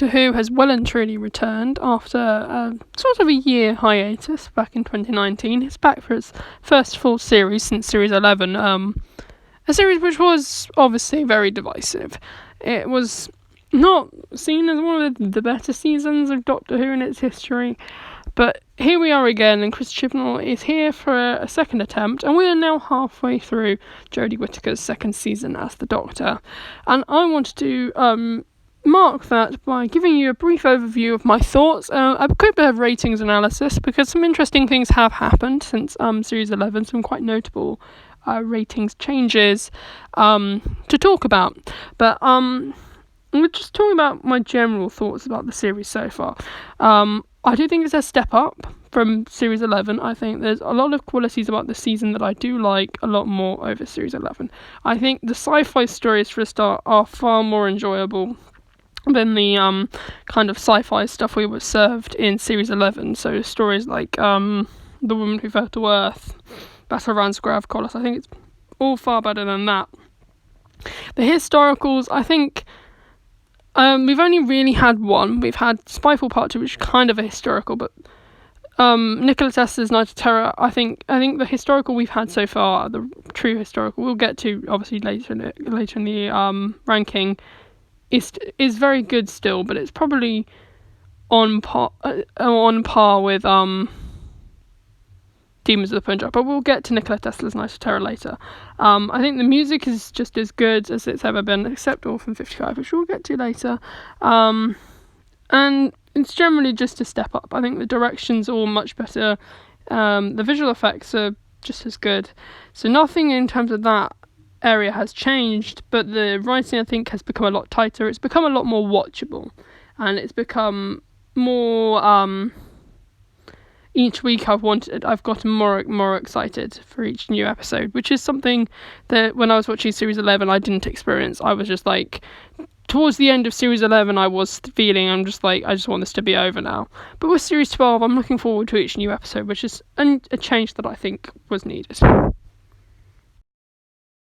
Doctor Who has well and truly returned after sort of a year hiatus back in 2019. It's back for its first full series since Series 11, a series which was obviously very divisive. It was not seen as one of the better seasons of Doctor Who in its history, but here we are again, and Chris Chibnall is here for a second attempt, and we are now halfway through Jodie Whittaker's second season as the Doctor. And I wanted to mark that by giving you a brief overview of my thoughts, a quick bit of ratings analysis, because some interesting things have happened since Series 11, some quite notable ratings changes to talk about. But we're just talking about my general thoughts about the series so far. I do think it's a step up from Series 11. I think there's a lot of qualities about the season that I do like a lot more over Series 11. I think the sci-fi stories, for a start, are far more enjoyable than the kind of sci-fi stuff we were served in Series 11. So stories like The Woman Who Fell to Earth, Battle Around Sgrav Colossus, I think it's all far better than that. The historicals, I think... we've only really had one. We've had Spyfall Part 2, which is kind of a historical, but Nikola Tesla's Night of Terror, I think the historical we've had so far, the true historical, we'll get to obviously later in the ranking, is very good still, but it's probably on par with Demons of the Punjab, but we'll get to Nikola Tesla's Night of Terror later. I think the music is just as good as it's ever been, except Orphan 55, which we'll get to later. And it's generally just a step up. I think the direction's all much better. The visual effects are just as good. So nothing in terms of that area has changed, but the writing, I think, has become a lot tighter. It's become a lot more watchable, and it's become more... each week I've gotten more excited for each new episode, which is something that when I was watching Series 11 I didn't experience. I was just like, towards the end of Series 11 I was feeling, I'm just like, I just want this to be over now. But with Series 12 I'm looking forward to each new episode, which is a change that I think was needed.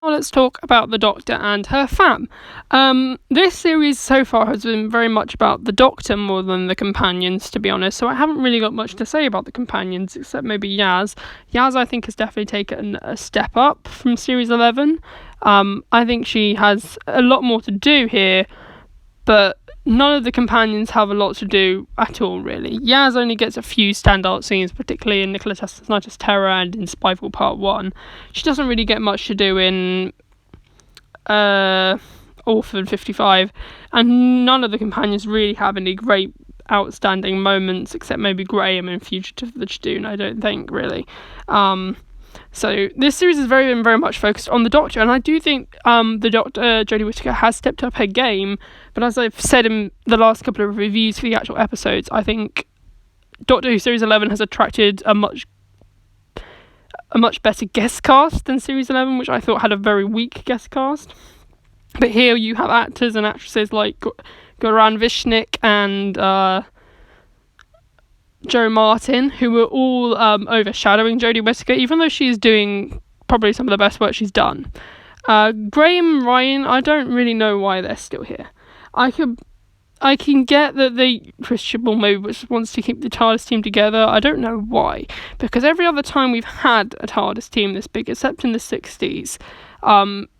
Now let's talk about the Doctor and her fam. This series so far has been very much about the Doctor more than the companions, to be honest, so I haven't really got much to say about the companions, except maybe Yaz. Yaz, I think, has definitely taken a step up from Series 11. I think she has a lot more to do here, but none of the companions have a lot to do at all, really. Yaz only gets a few standout scenes, particularly in Nikola Tesla's Night of Terror and in Spyfall Part 1. She doesn't really get much to do in Orphan 55, and none of the companions really have any great outstanding moments, except maybe Graham in Fugitive of the Judoon, I don't think, really. So this series is very, very much focused on the Doctor, and I do think the Doctor, Jodie Whittaker, has stepped up her game, but as I've said in the last couple of reviews for the actual episodes, I think Doctor Who Series 11 has attracted a much better guest cast than Series 11, which I thought had a very weak guest cast. But here you have actors and actresses like Goran Vishnik and Joe Martin, who were all overshadowing Jodie Whittaker, even though she is doing probably some of the best work she's done. Graham and Ryan, I don't really know why they're still here. I can get that Chris Chibnall maybe wants to keep the TARDIS team together. I don't know why, because every other time we've had a TARDIS team this big, except in the 60s,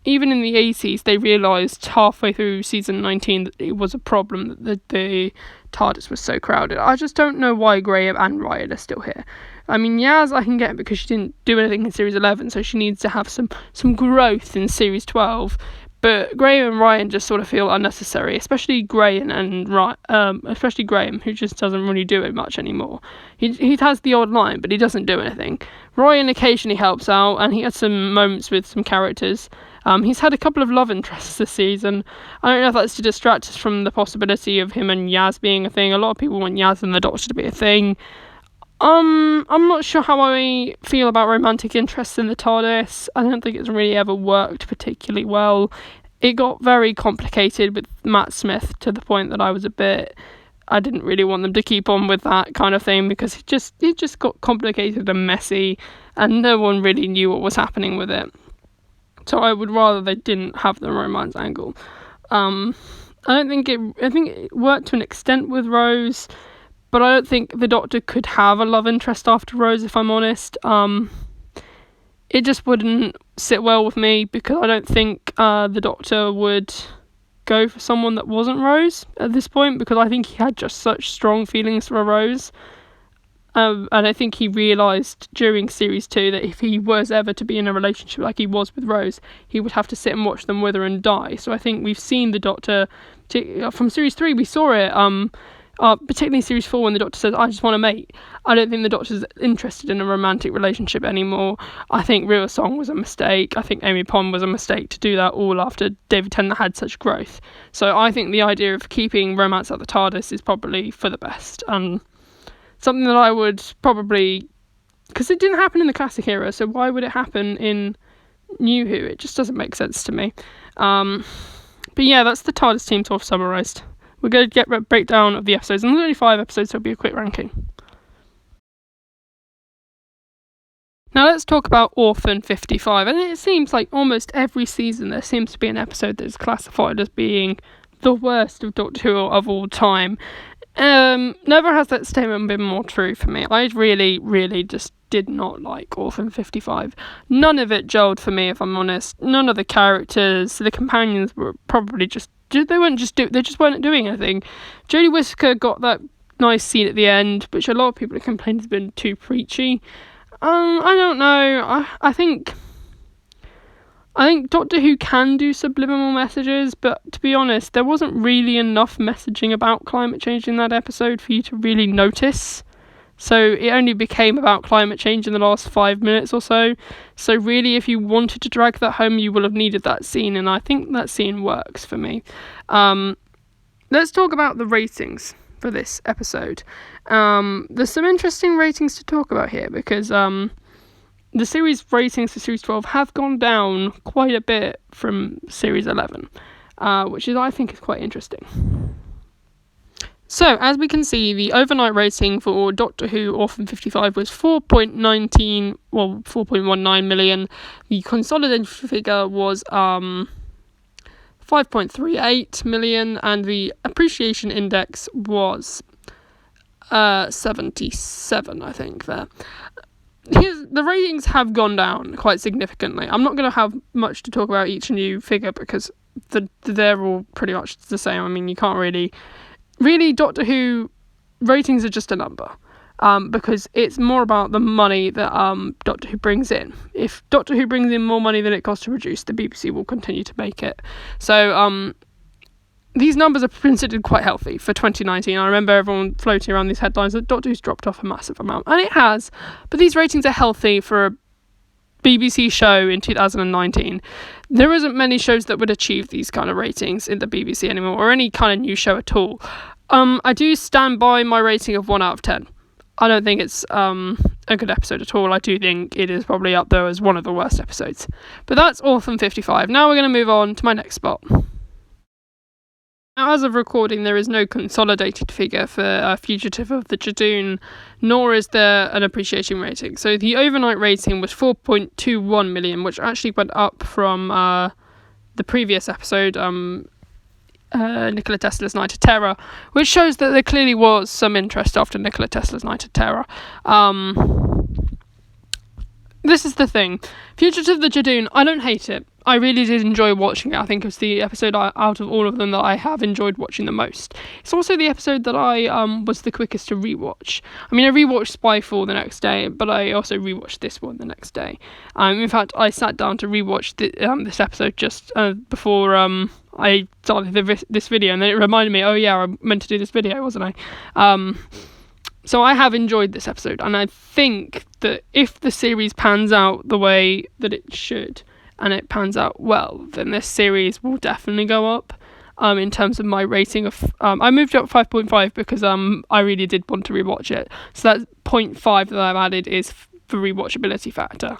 even in the 80s, they realised halfway through season 19 that it was a problem that the TARDIS was so crowded. I just don't know why Graham and Ryan are still here. I mean, Yaz I can get because she didn't do anything in Series 11, so she needs to have some growth in Series 12. But Graham and Ryan just sort of feel unnecessary, especially Graham, who just doesn't really do it much anymore. He has the odd line, but he doesn't do anything. Ryan occasionally helps out, and he has some moments with some characters. He's had a couple of love interests this season. I don't know if that's to distract us from the possibility of him and Yaz being a thing. A lot of people want Yaz and the Doctor to be a thing. I'm not sure how I feel about romantic interests in the TARDIS. I don't think it's really ever worked particularly well. It got very complicated with Matt Smith to the point that I didn't really want them to keep on with that kind of thing, because it just got complicated and messy, and no one really knew what was happening with it. So I would rather they didn't have the romance angle. I think it worked to an extent with Rose, but I don't think the Doctor could have a love interest after Rose, if I'm honest. It just wouldn't sit well with me, because I don't think the Doctor would go for someone that wasn't Rose at this point, because I think he had just such strong feelings for Rose. And I think he realised during Series 2 that if he was ever to be in a relationship like he was with Rose, he would have to sit and watch them wither and die. So I think we've seen the Doctor, from Series 3 we saw it, particularly Series 4 when the Doctor says, I just want a mate. I don't think the Doctor's interested in a romantic relationship anymore. I think Real Song was a mistake. I think Amy Pond was a mistake to do that all after David Tennant had such growth. So I think the idea of keeping romance at the TARDIS is probably for the best. And something that I would probably... because it didn't happen in the classic era, so why would it happen in New Who? It just doesn't make sense to me. But yeah, that's the TARDIS team sort of summarised. We're going to get a breakdown of the episodes, and there's only 5 episodes, so it'll be a quick ranking. Now let's talk about Orphan 55, and it seems like almost every season there seems to be an episode that is classified as being the worst of Doctor Who of all time. Never has that statement been more true for me. I really just did not like Orphan 55. None of it gelled for me, if I'm honest. None of the characters, the companions were probably just... they just weren't doing anything. Jodie Whittaker got that nice scene at the end, which a lot of people have complained has been too preachy. I don't know. I think Doctor Who can do subliminal messages, but to be honest, there wasn't really enough messaging about climate change in that episode for you to really notice. So it only became about climate change in the last 5 minutes or so. So really, if you wanted to drag that home, you will have needed that scene, and I think that scene works for me. Let's talk about the ratings for this episode. There's some interesting ratings to talk about here, because the series ratings for Series 12 have gone down quite a bit from Series 11, which I think is quite interesting. So, as we can see, the overnight rating for Doctor Who Orphan 55 was 4.19 million. The consolidated figure was 5.38 million, and the appreciation index was 77, I think, there. The ratings have gone down quite significantly. I'm not going to have much to talk about each new figure, because they're all pretty much the same. I mean, you can't really Doctor Who ratings are just a number, because it's more about the money that Doctor Who brings in. If Doctor Who brings in more money than it costs to produce, the BBC will continue to make it. So these numbers are considered quite healthy for 2019. I remember everyone floating around these headlines that Doctor Who's dropped off a massive amount, and it has, but these ratings are healthy for a BBC show in 2019. There isn't many shows that would achieve these kind of ratings in the BBC anymore, or any kind of new show at all. I do stand by my rating of 1 out of 10. I don't think it's a good episode at all. I do think it is probably up there as one of the worst episodes. But that's Orphan 55. Now we're going to move on to my next spot. Now, as of recording, there is no consolidated figure for Fugitive of the Judoon, nor is there an appreciation rating. So the overnight rating was 4.21 million, which actually went up from the previous episode, Nikola Tesla's Night of Terror, which shows that there clearly was some interest after Nikola Tesla's Night of Terror. This is the thing. Fugitive of the Judoon, I don't hate it. I really did enjoy watching it. I think it was the episode out of all of them that I have enjoyed watching the most. It's also the episode that I was the quickest to rewatch. I mean, I rewatched Spyfall the next day, but I also rewatched this one the next day. In fact, I sat down to rewatch this episode just before I started this video, and then it reminded me, oh yeah, I meant to do this video, wasn't I? So I have enjoyed this episode, and I think that if the series pans out the way that it should, and it pans out well, then this series will definitely go up. In terms of my rating of... I moved up 5.5 because I really did want to rewatch it. So that 0.5 that I've added is for rewatchability factor,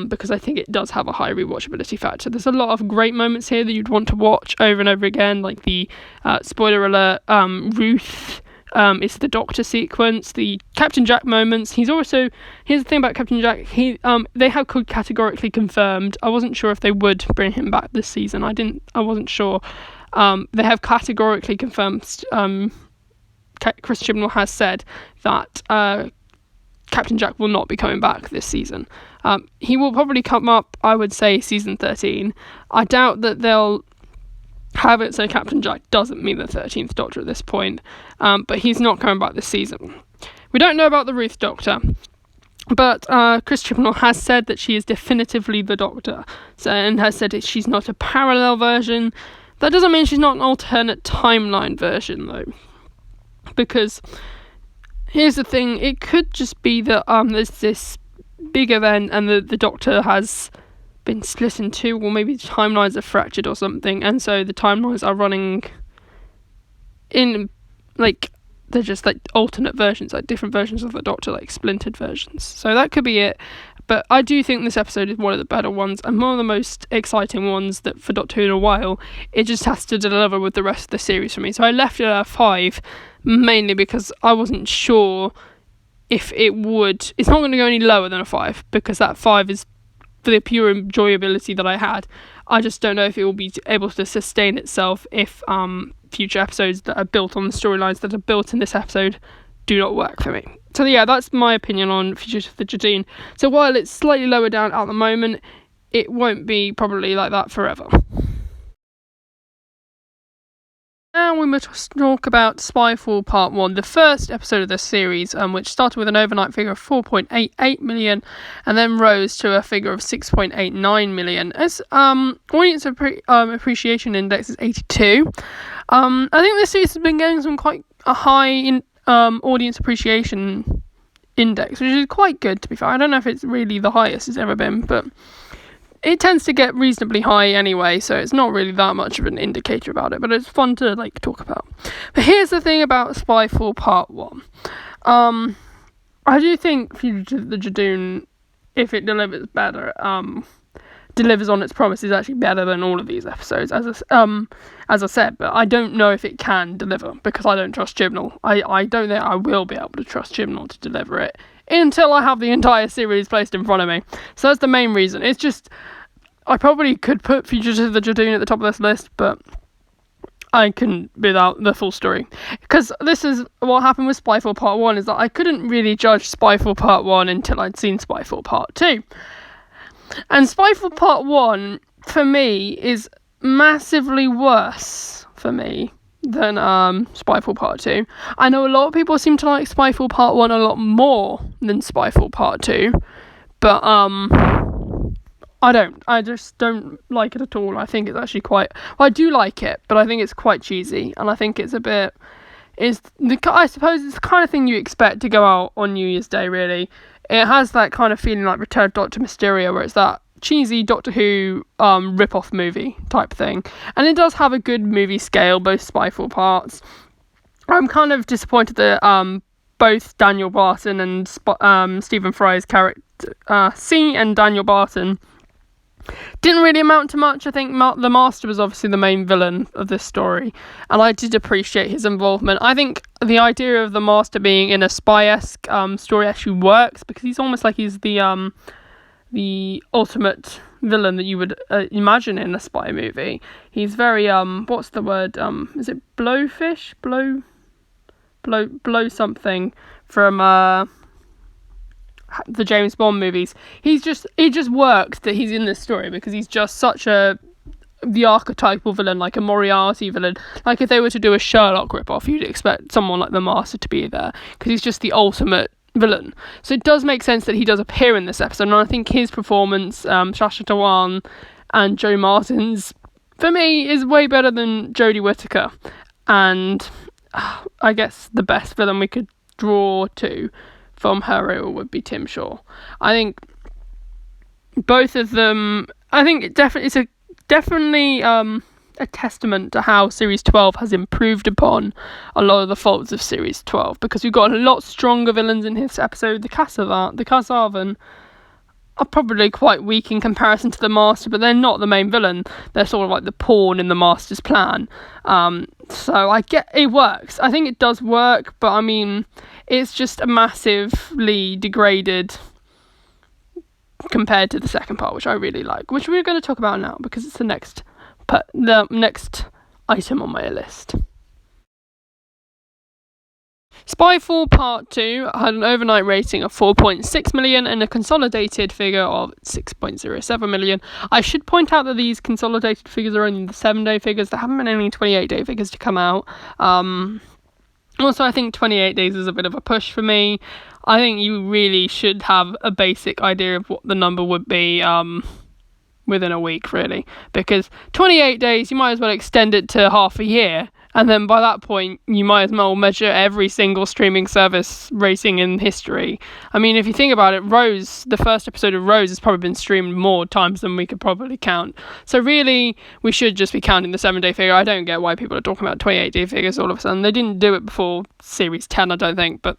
because I think it does have a high rewatchability factor. There's a lot of great moments here that you'd want to watch over and over again, like the, spoiler alert, Ruth... it's the Doctor sequence, the Captain Jack moments. Here's the thing about Captain Jack. They have categorically confirmed. I wasn't sure if they would bring him back this season. I wasn't sure. They have categorically confirmed, Chris Chibnall has said that Captain Jack will not be coming back this season. He will probably come up, I would say, season 13. I doubt that they'll have it so Captain Jack doesn't meet the 13th Doctor at this point, but he's not coming back this season. We don't know about the Ruth Doctor, but Chris Chibnall has said that she is definitively the Doctor, and has said she's not a parallel version. That doesn't mean she's not an alternate timeline version, though, because here's the thing, it could just be that there's this big event and the Doctor has been split in two, or maybe the timelines are fractured or something, and so the timelines are running in, like, they're just like alternate versions, like different versions of the Doctor, like splintered versions. So that could be it. But I do think this episode is one of the better ones and one of the most exciting ones that for Doctor Who in a while. It just has to deliver with the rest of the series for me. So I left it at a 5, mainly because I wasn't sure if it would. It's not going to go any lower than a 5, because that 5 is for the pure enjoyability that I had. I just don't know if it will be able to sustain itself if future episodes that are built on the storylines that are built in this episode do not work for me. So yeah, that's my opinion on Fugitive of the Judoon. So while it's slightly lower down at the moment, it won't be probably like that forever. Now we must talk about Spyfall Part 1, the first episode of this series, which started with an overnight figure of 4.88 million and then rose to a figure of 6.89 million. Its audience appreciation index is 82. I think this series has been getting some quite a high audience appreciation index, which is quite good, to be fair. I don't know if it's really the highest it's ever been, but it tends to get reasonably high anyway, so it's not really that much of an indicator about it, but it's fun to talk about. But here's the thing about Spyfall Part 1. I do think Fugitive of the Judoon, if it delivers better, delivers on its promise, is actually better than all of these episodes, as I said, but I don't know if it can deliver, because I don't trust Chibnall. I don't think I will be able to trust Chibnall to deliver it until I have the entire series placed in front of me. So that's the main reason. It's just, I probably could put Fugitive of the Judoon at the top of this list, but I couldn't without the full story. Because this is what happened with Spyfall Part 1, is that I couldn't really judge Spyfall Part 1 until I'd seen Spyfall Part 2. And Spyfall Part 1, for me, is massively worse for me than Spyfall Part 2. I know a lot of people seem to like Spyfall Part 1 a lot more than Spyfall Part 2, but I don't. I just don't like it at all. I think it's actually quite... Well, I do like it, but I think it's quite cheesy, and I think it's a bit... I suppose it's the kind of thing you expect to go out on New Year's Day, really. It has that kind of feeling like Return of Dr. Mysterio, where it's that cheesy Doctor Who rip-off movie type thing. And it does have a good movie scale, both Spyfall parts. I'm kind of disappointed that both Daniel Barton and Stephen Fry's character, C and Daniel Barton, didn't really amount to much. I think the Master was obviously the main villain of this story, and I did appreciate his involvement. I think the idea of the Master being in a spy-esque story actually works, because he's almost like he's the ultimate villain that you would imagine in a spy movie. He's very what's the word, is it blowfish, blow something from the James Bond movies. It just works that he's in this story, because he's just such the archetypal villain, like a Moriarty villain. Like if they were to do a Sherlock ripoff, you'd expect someone like the Master to be there, because he's just the ultimate villain. So it does make sense that he does appear in this episode, and I think his performance, Sacha Dhawan and Joe Martin's, for me, is way better than Jodie Whittaker. And I guess the best villain we could draw to from her era would be Tim Shaw. I think both of them, I think it's definitely a testament to how Series 12 has improved upon a lot of the faults of Series 12, because we've got a lot stronger villains in this episode. The Kasavan are probably quite weak in comparison to the Master, but they're not the main villain. They're sort of like the pawn in the Master's plan. So I get it works. I think it does work, but I mean, it's just a massively degraded compared to the second part, which I really like, which we're going to talk about now, because it's the next item on my list. Spyfall Part 2 had an overnight rating of 4.6 million and a consolidated figure of 6.07 million. I should point out that these consolidated figures are only the 7-day figures. There haven't been any 28-day figures to come out. Also, I think 28 days is a bit of a push for me. I think you really should have a basic idea of what the number would be within a week, really. Because 28 days, you might as well extend it to half a year. And then by that point, you might as well measure every single streaming service rating in history. I mean, if you think about it, the first episode of Rose has probably been streamed more times than we could probably count. So really, we should just be counting the 7-day figure. I don't get why people are talking about 28-day figures all of a sudden. They didn't do it before Series 10, I don't think, but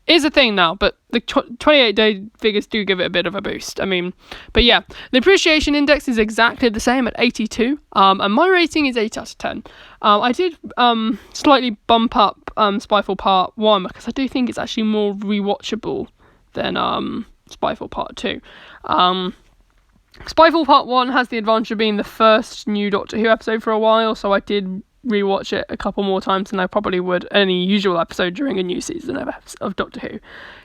is a thing now, but the 28-day figures do give it a bit of a boost. I mean, but yeah, the appreciation index is exactly the same at 82, and my rating is 8 out of 10. I did slightly bump up Spyfall Part 1 because I do think it's actually more rewatchable than Spyfall Part 2. Spyfall Part 1 has the advantage of being the first new Doctor Who episode for a while, so I did rewatch it a couple more times than I probably would any usual episode during a new season of Doctor Who.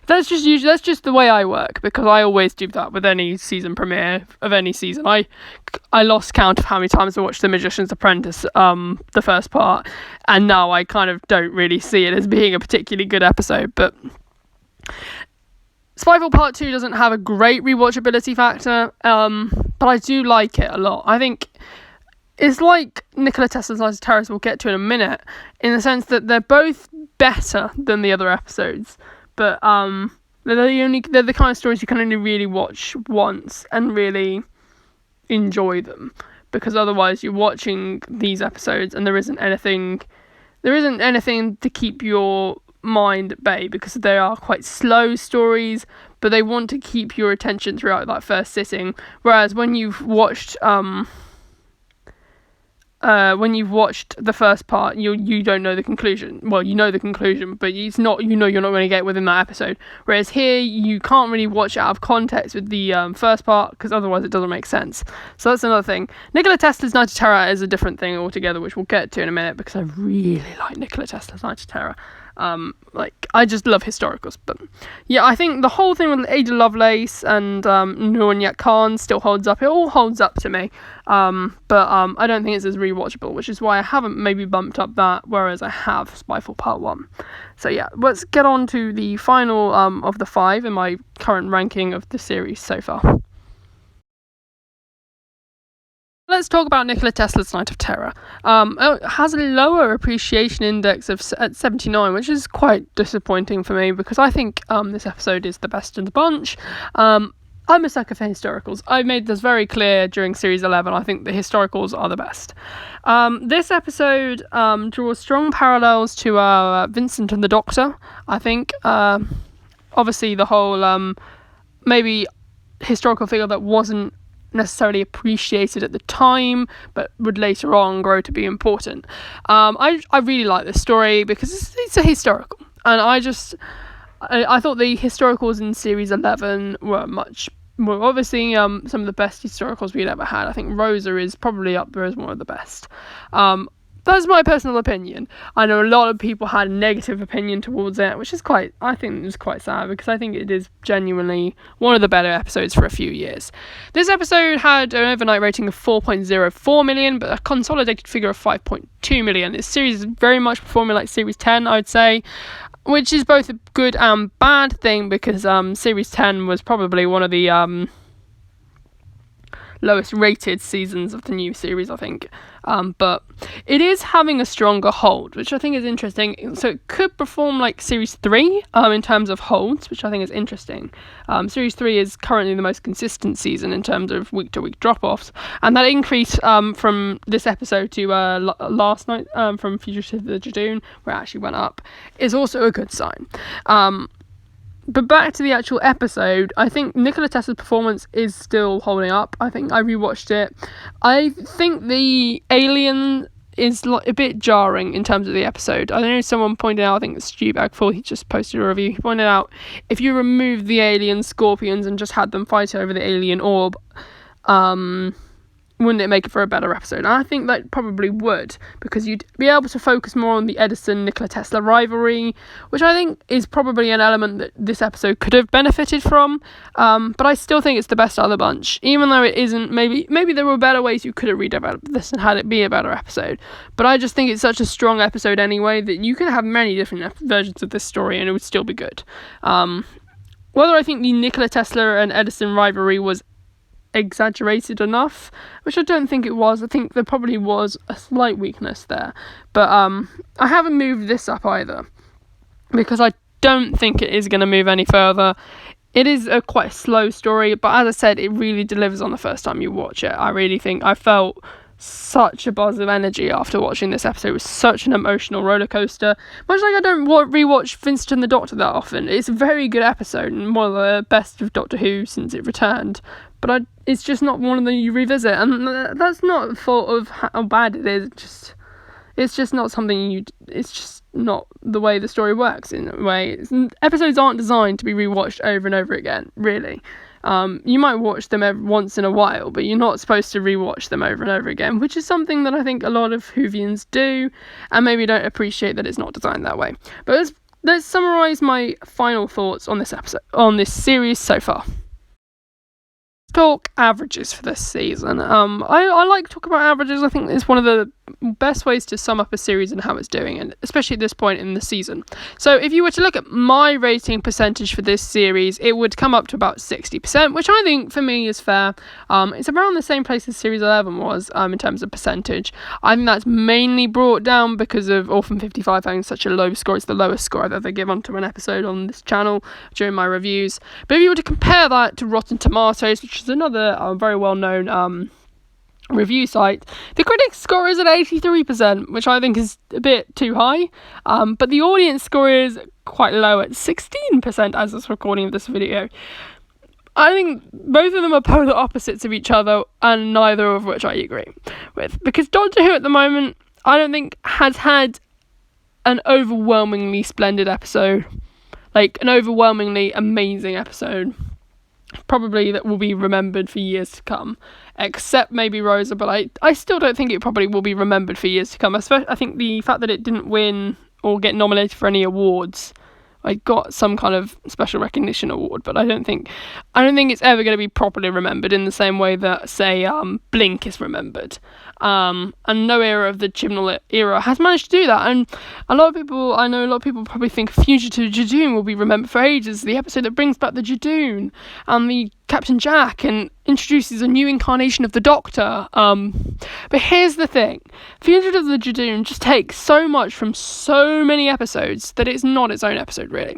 That's just the way I work, because I always do that with any season premiere of any season. I lost count of how many times I watched The Magician's Apprentice, the first part, and now I kind of don't really see it as being a particularly good episode. But Spyfall Part 2 doesn't have a great rewatchability factor, but I do like it a lot. I think it's like Nikola Tesla's Night of Terror, we'll get to in a minute, in the sense that they're both better than the other episodes, but they're the kind of stories you can only really watch once and really enjoy them, because otherwise you're watching these episodes and there isn't anything to keep your mind at bay, because they are quite slow stories, but they want to keep your attention throughout that first sitting. Whereas when you've watched the first part, you don't know the conclusion. Well, you know the conclusion, but it's not, you're not going to get within that episode. Whereas here, you can't really watch it out of context with the first part, because otherwise it doesn't make sense. So that's another thing. Nikola Tesla's Night of Terror is a different thing altogether, which we'll get to in a minute, because I really like Nikola Tesla's Night of Terror. I just love historicals. But yeah, I think the whole thing with Ada Lovelace and Nuanya Khan still holds up. It all holds up to me. But I don't think it's as rewatchable, which is why I haven't maybe bumped up that, whereas I have Spyfall Part 1. So yeah, let's get on to the final of the 5 in my current ranking of the series so far. Let's talk about Nikola Tesla's Night of Terror. It has a lower appreciation index at 79, which is quite disappointing for me, because I think this episode is the best in the bunch. I'm a sucker for historicals. I made this very clear during Series 11. I think the historicals are the best. This episode draws strong parallels to Vincent and the Doctor, I think. Obviously, the whole maybe historical figure that wasn't necessarily appreciated at the time, but would later on grow to be important. I really like this story because it's a historical, and I thought the historicals in Series 11 were obviously some of the best historicals we'd ever had. I think Rosa is probably up there as one of the best. That's my personal opinion. I know a lot of people had a negative opinion towards it, which is I think it's quite sad, because I think it is genuinely one of the better episodes for a few years. This episode had an overnight rating of 4.04 million, but a consolidated figure of 5.2 million. This series is very much performing like Series 10, I would say, which is both a good and bad thing, because Series 10 was probably one of the lowest rated seasons of the new series, I think. But it is having a stronger hold, which I think is interesting. So it could perform like Series 3 in terms of holds, which I think is interesting. Series 3 is currently the most consistent season in terms of week-to-week drop-offs. And that increase from this episode to last night from Fugitive Of The Judoon, where it actually went up, is also a good sign. But back to the actual episode, I think Nikola Tesla's performance is still holding up. I think I rewatched it. I think the alien is a bit jarring in terms of the episode. I know someone pointed out, I think it's Stu Bagful, he just posted a review, he pointed out, if you remove the alien scorpions and just had them fight over the alien orb, wouldn't it make it for a better episode? And I think that probably would, because you'd be able to focus more on the Edison-Nikola Tesla rivalry, which I think is probably an element that this episode could have benefited from. But I still think it's the best out of the bunch, even though it isn't. Maybe there were better ways you could have redeveloped this and had it be a better episode. But I just think it's such a strong episode anyway that you could have many different versions of this story and it would still be good. Whether I think the Nikola Tesla and Edison rivalry was exaggerated enough, which I don't think it was. I think there probably was a slight weakness there, but I haven't moved this up either, because I don't think it is going to move any further. It is a quite slow story, but as I said, it really delivers on the first time you watch it. I really think I felt such a buzz of energy after watching this episode. It was such an emotional roller coaster, much like I don't rewatch Vincent and the Doctor that often. It's a very good episode and one of the best of Doctor Who since it returned, but it's just not one of them you revisit, and that's not a fault of how bad it is. It's just not something it's just not the way the story works in a way. Episodes aren't designed to be rewatched over and over again, really. You might watch them once in a while, but you're not supposed to rewatch them over and over again, which is something that I think a lot of Whovians do, and maybe don't appreciate that it's not designed that way. But let's summarise my final thoughts on this series so far. Talk averages for this season. I like to talk about averages. I think it's one of the best ways to sum up a series and how it's doing, and especially at this point in the season. So if you were to look at my rating percentage for this series, it would come up to about 60%, which I think for me is fair. It's around the same place as Series 11 was in terms of percentage. I think that's mainly brought down because of Orphan 55 having such a low score. It's the lowest score I've ever given to an episode on this channel during my reviews. But if you were to compare that to Rotten Tomatoes, which is another very well-known review site, the critics score is at 83%, which I think is a bit too high, but the audience score is quite low at 16% as of recording of this video. I think both of them are polar opposites of each other, and neither of which I agree with, because Doctor Who at the moment I don't think has had an overwhelmingly splendid episode, like an overwhelmingly amazing episode, probably that will be remembered for years to come, except maybe Rosa, but I still don't think it probably will be remembered for years to come. Especially, I think the fact that it didn't win or get nominated for any awards, I got some kind of special recognition award, but I don't think it's ever going to be properly remembered in the same way that, say, Blink is remembered. And no era of the Chibnall era has managed to do that. And I know a lot of people probably think Fugitive Of The Judoon will be remembered for ages, the episode that brings back the Judoon and the Captain Jack and introduces a new incarnation of the Doctor. But here's the thing. Fugitive Of The Judoon just takes so much from so many episodes that it's not its own episode, really.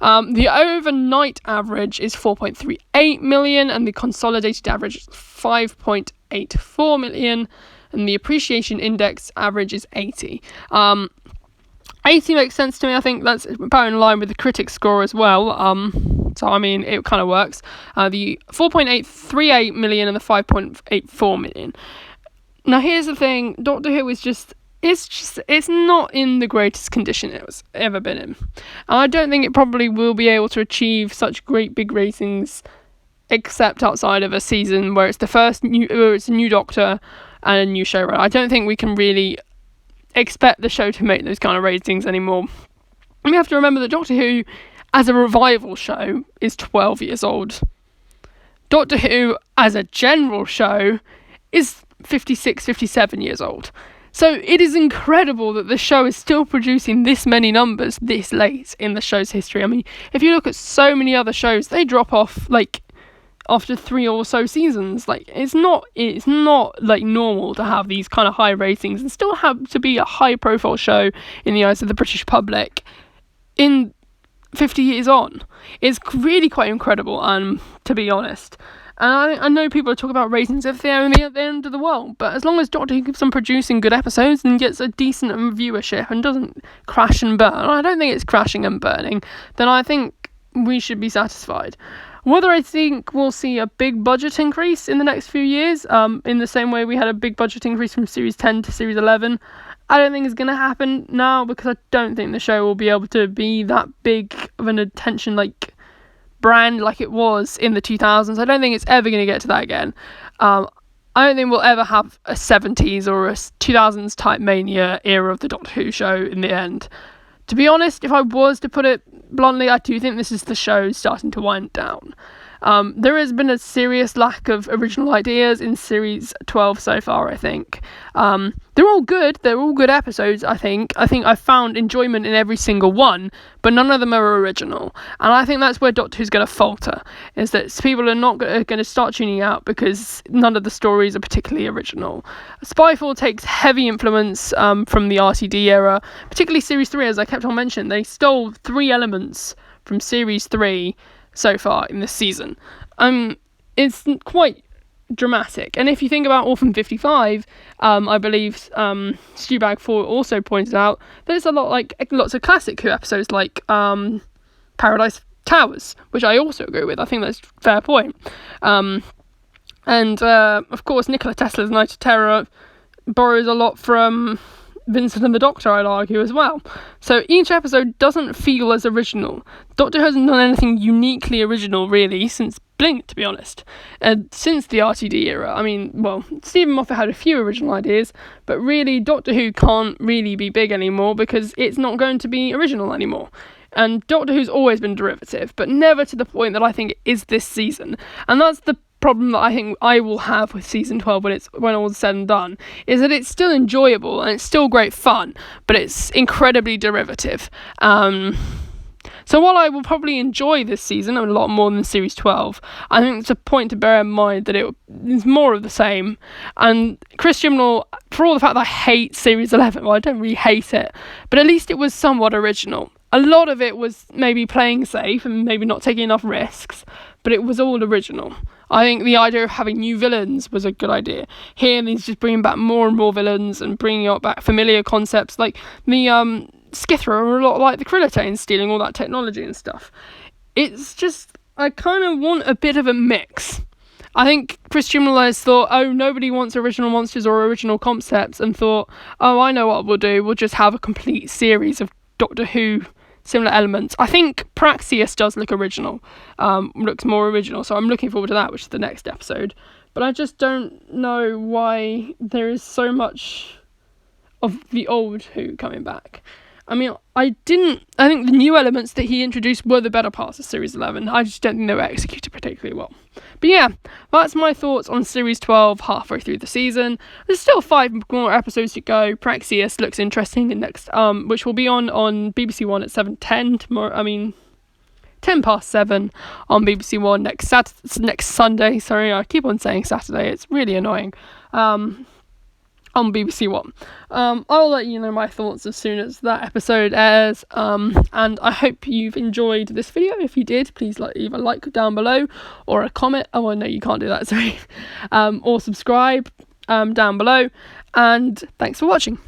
The overnight average is 4.38 million, and the consolidated average is 5.84 million, and the appreciation index average is 80. 80 makes sense to me. I think that's about in line with the critic score as well. So I mean, it kind of works. The 4.838 million and the 5.84 million. Now here's the thing: Doctor Who is it's not in the greatest condition it was ever been in. And I don't think it probably will be able to achieve such great big ratings, except outside of a season where it's a new Doctor and a new showrunner. I don't think we can really expect the show to make those kind of ratings anymore. And we have to remember that Doctor Who, as a revival show, is 12 years old. Doctor Who, as a general show, is 56, 57 years old. So it is incredible that the show is still producing this many numbers this late in the show's history. I mean, if you look at so many other shows, they drop off like after 3 or so seasons. Like it's not like normal to have these kind of high ratings and still have to be a high profile show in the eyes of the British public in 50 years on. It's really quite incredible, to be honest. And I know people are talking about ratings if they're only at the end of the world, but as long as Doctor Who keeps on producing good episodes and gets a decent viewership and doesn't crash and burn, I don't think it's crashing and burning, then I think we should be satisfied. Whether I think we'll see a big budget increase in the next few years, in the same way we had a big budget increase from Series 10 to Series 11, I don't think it's going to happen now, because I don't think the show will be able to be that big of an attention brand like it was in the 2000s. I don't think it's ever going to get to that again. I I don't think we'll ever have a 70s or a 2000s type mania era of the Doctor Who show in the end. To be honest, if I was to put it bluntly, I do think this is the show starting to wind down. There has been a serious lack of original ideas in series 12 so far, I think. They're all good episodes, I think. I think I've found enjoyment in every single one, but none of them are original. And I think that's where Doctor Who's going to falter, is that people are not going to start tuning out because none of the stories are particularly original. Spyfall takes heavy influence from the RTD era, particularly series 3, as I kept on mentioning. They stole 3 elements from series 3 so far in this season. It's quite dramatic. And if you think about Orphan 55, I believe Stewbag 4 also pointed out that it's a lot like lots of classic Who episodes like Paradise Towers, which I also agree with. I think that's a fair point. And of course, Nikola Tesla's Night of Terror borrows a lot from Vincent and the Doctor, I'd argue, as well. So each episode doesn't feel as original. Doctor Who hasn't done anything uniquely original, really, since Blink, to be honest. Since the RTD era. I mean, well, Stephen Moffat had a few original ideas, but really, Doctor Who can't really be big anymore because it's not going to be original anymore. And Doctor Who's always been derivative, but never to the point that I think it is this season. And that's the problem that I think I will have with season 12 when all's said and done, is that it's still enjoyable and it's still great fun, but it's incredibly derivative. So while I will probably enjoy this season a lot more than series 12, I think it's a point to bear in mind that it is more of the same. And Chris Chibnall, for all the fact that I hate series 11, well, I don't really hate it, but at least it was somewhat original. A lot of it was maybe playing safe and maybe not taking enough risks, but it was all original. I think the idea of having new villains was a good idea. Here, he's just bringing back more and more villains and bringing back familiar concepts. Like the Skithra are a lot like the Krillitanes, stealing all that technology and stuff. It's just, I kind of want a bit of a mix. I think Chris Chibnall has thought, oh, nobody wants original monsters or original concepts, and thought, oh, I know what we'll do. We'll just have a complete series of Doctor Who similar elements. I think Praxeus does look original, looks more original, so I'm looking forward to that, which is the next episode. But I just don't know why there is so much of the old Who coming back. I mean, I think the new elements that he introduced were the better parts of Series 11. I just don't think they were executed particularly well. But yeah, that's my thoughts on Series 12 halfway through the season. There's still 5 more episodes to go. Praxeus looks interesting in next, which will be on BBC One at 7:10 tomorrow. 10 past 7 on BBC One next Sunday. Sorry, I keep on saying Saturday. It's really annoying. On BBC One. I'll let you know my thoughts as soon as that episode airs, and I hope you've enjoyed this video. If you did, please leave a like down below or a comment. Oh no, you can't do that, sorry. Or subscribe down below, and thanks for watching.